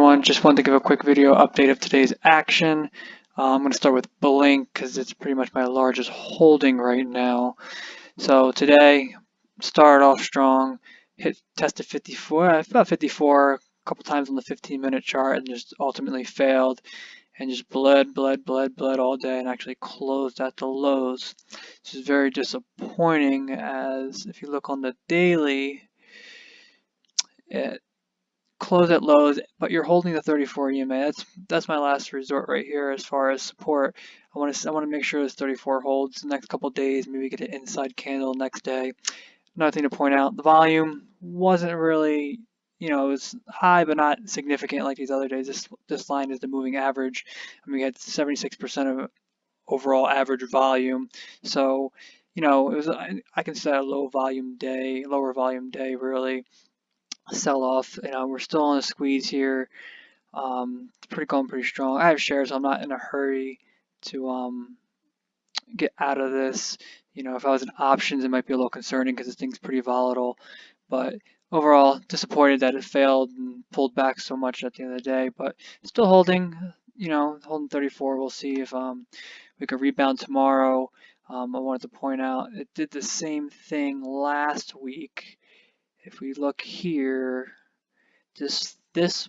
everyone. Just wanted to give a quick video update of today's action. I'm going to start with BLNK because it's pretty much my largest holding right now. So today, started off strong, tested 54, about 54 a couple times on the 15-minute chart, and just ultimately failed and just bled all day and actually closed at the lows. This is very disappointing, as if you look on the daily, it close at lows, but you're holding the 34 EMA. That's my last resort right here as far as support. I want to make sure this 34 holds the next couple of days. Maybe get an inside candle next day. Another thing to point out: the volume wasn't really, it was high but not significant like these other days. This line is the moving average, and we had 76% of overall average volume. So, it was, I consider a lower volume day really. Sell off. We're still on a squeeze here. Going pretty strong. I have shares, so I'm not in a hurry to get out of this. If I was in options, it might be a little concerning because this thing's pretty volatile. But overall, disappointed that it failed and pulled back so much at the end of the day. But still holding. Holding 34. We'll see if we could rebound tomorrow. I wanted to point out it did the same thing last week. If we look here, this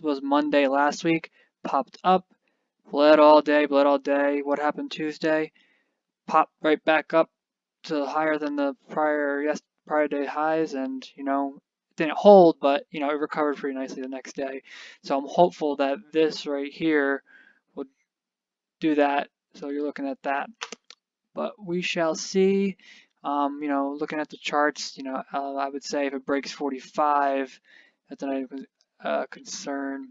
was Monday last week, popped up, bled all day. What happened Tuesday? Popped right back up to higher than the prior day highs, and it didn't hold, but it recovered pretty nicely the next day. So I'm hopeful that this right here would do that. So you're looking at that, but we shall see. Looking at the charts, I would say if it breaks 45, that's a concern.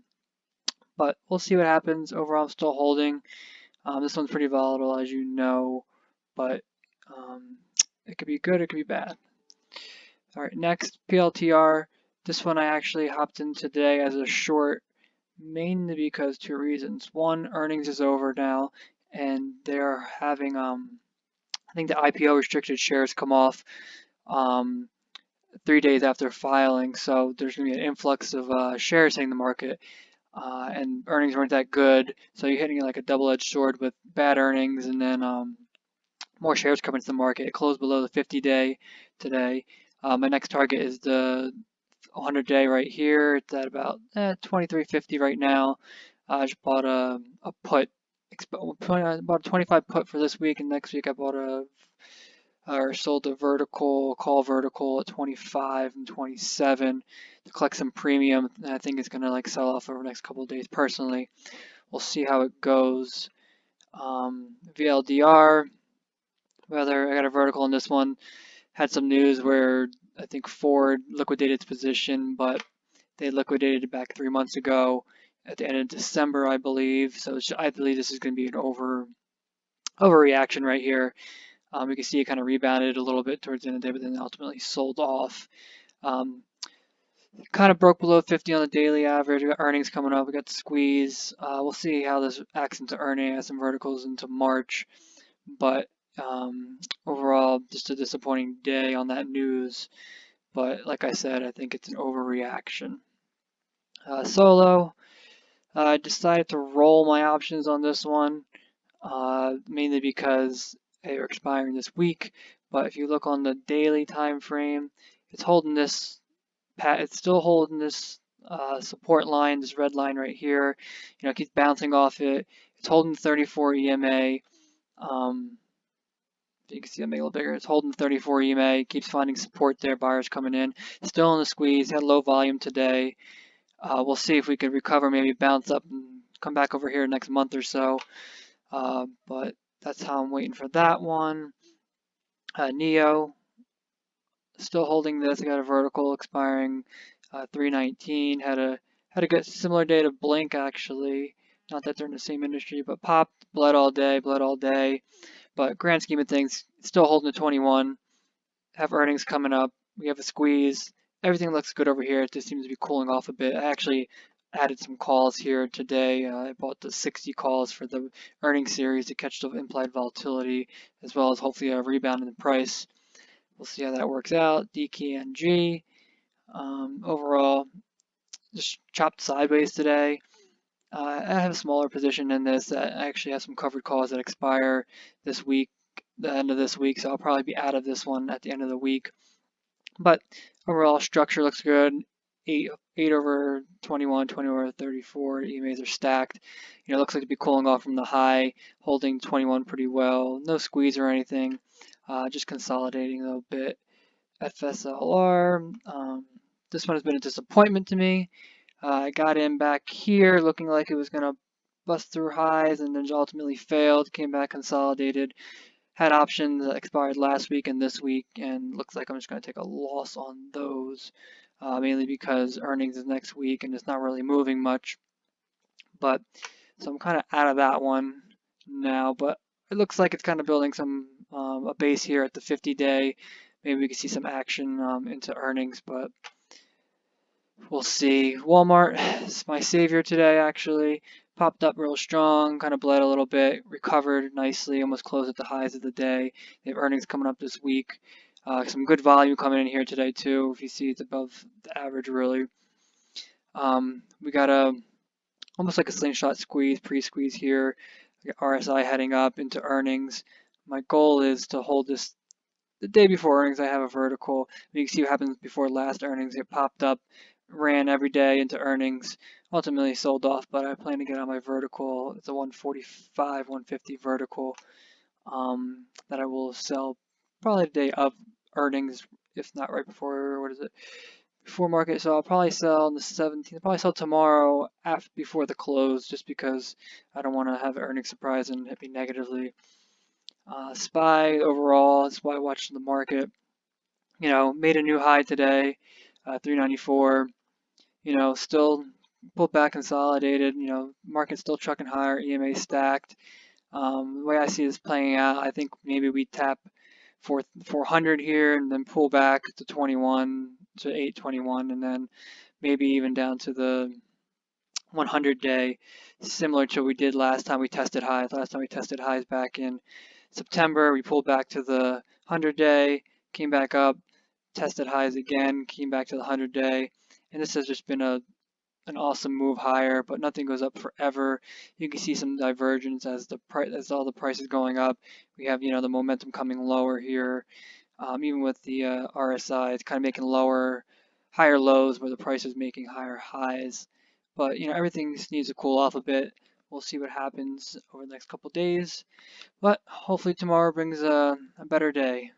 But we'll see what happens. Overall, I'm still holding. This one's pretty volatile, as you know, but it could be good, it could be bad. All right, next, PLTR. This one I actually hopped in today as a short, mainly because two reasons. One, earnings is over now, and they're having I think the IPO restricted shares come off 3 days after filing, so there's going to be an influx of shares hitting the market, and earnings weren't that good, so you're hitting like a double-edged sword with bad earnings and then more shares coming to the market. It closed below the 50-day today. My next target is the 100-day right here. It's at about 23.50 right now. I just bought a put. I bought a 25 put for this week, and next week I bought sold a call vertical at 25 and 27 to collect some premium. And I think it's going to sell off over the next couple of days. Personally, we'll see how it goes. VLDR, whether I got a vertical on this one, had some news where I think Ford liquidated its position, but they liquidated it back 3 months ago at the end of December, I believe. So I believe this is going to be an overreaction right here. You can see it kind of rebounded a little bit towards the end of the day, but then ultimately sold off. Kind of broke below 50 on the daily average. We got earnings coming up. We got the squeeze. We'll see how this acts into earnings. I have some verticals into March, but overall, just a disappointing day on that news. But like I said, I think it's an overreaction. Solo, I decided to roll my options on this one, mainly because they are expiring this week. But if you look on the daily time frame, it's holding this. It's still holding this support line, this red line right here. It keeps bouncing off it. It's holding 34 EMA. You can see I'm making it a little bigger. It's holding 34 EMA, keeps finding support there, buyers coming in. Still in the squeeze, had low volume today. We'll see if we could recover, maybe bounce up and come back over here next month or so. But that's how I'm waiting for that one. Neo, still holding this. I got a vertical expiring 319. Had a good similar day to Blink actually. Not that they're in the same industry, but popped, bled all day. But grand scheme of things, still holding to 21. Have earnings coming up. We have a squeeze. Everything looks good over here. It just seems to be cooling off a bit. I actually added some calls here today. I bought the 60 calls for the earnings series to catch the implied volatility, as well as hopefully a rebound in the price. We'll see how that works out. DKNG, overall, just chopped sideways today. I have a smaller position in this. I actually have some covered calls that expire this week, the end of this week, so I'll probably be out of this one at the end of the week. But overall structure looks good. 8 over 21, 20 over 34 EMAs are stacked. It looks like to be cooling off from the high, holding 21 pretty well. No squeeze or anything, just consolidating a little bit. FSLR, this one has been a disappointment to me. I got in back here looking like it was going to bust through highs and then ultimately failed, came back consolidated. Had options that expired last week and this week, and looks like I'm just going to take a loss on those, mainly because earnings is next week and it's not really moving much. But so I'm kind of out of that one now, but it looks like it's kind of building some a base here at the 50-day. Maybe we can see some action into earnings, but we'll see. Walmart is my savior today, actually. Popped up real strong, kind of bled a little bit, recovered nicely, almost closed at the highs of the day. They have earnings coming up this week. Some good volume coming in here today, too. If you see, it's above the average, really. We got almost like a slingshot squeeze, pre-squeeze here. RSI heading up into earnings. My goal is to hold this the day before earnings. I have a vertical. You can see what happens before last earnings. It popped up, ran every day into earnings, ultimately sold off, but I plan to get on my vertical. It's a 145, 150 vertical that I will sell probably the day of earnings, if not right before, what is it? Before market. So I'll probably sell on the 17th. I'll probably sell tomorrow after before the close, just because I don't want to have earnings surprise and hit me negatively. SPY overall, that's why I watched the market. Made a new high today, 394. Still pulled back, consolidated. Market still trucking higher, EMA stacked. The way I see this playing out, I think maybe we tap 400 here and then pull back to 21 to 821, and then maybe even down to the 100-day, similar to what we did last time we tested highs. Last time we tested highs back in September, we pulled back to the 100-day, came back up, tested highs again, came back to the 100-day, and this has just been an awesome move higher, but nothing goes up forever. You can see some divergence as all the prices going up. We have the momentum coming lower here. Even with the RSI, it's kind of making higher lows where the price is making higher highs. But everything needs to cool off a bit. We'll see what happens over the next couple days. But hopefully tomorrow brings a better day.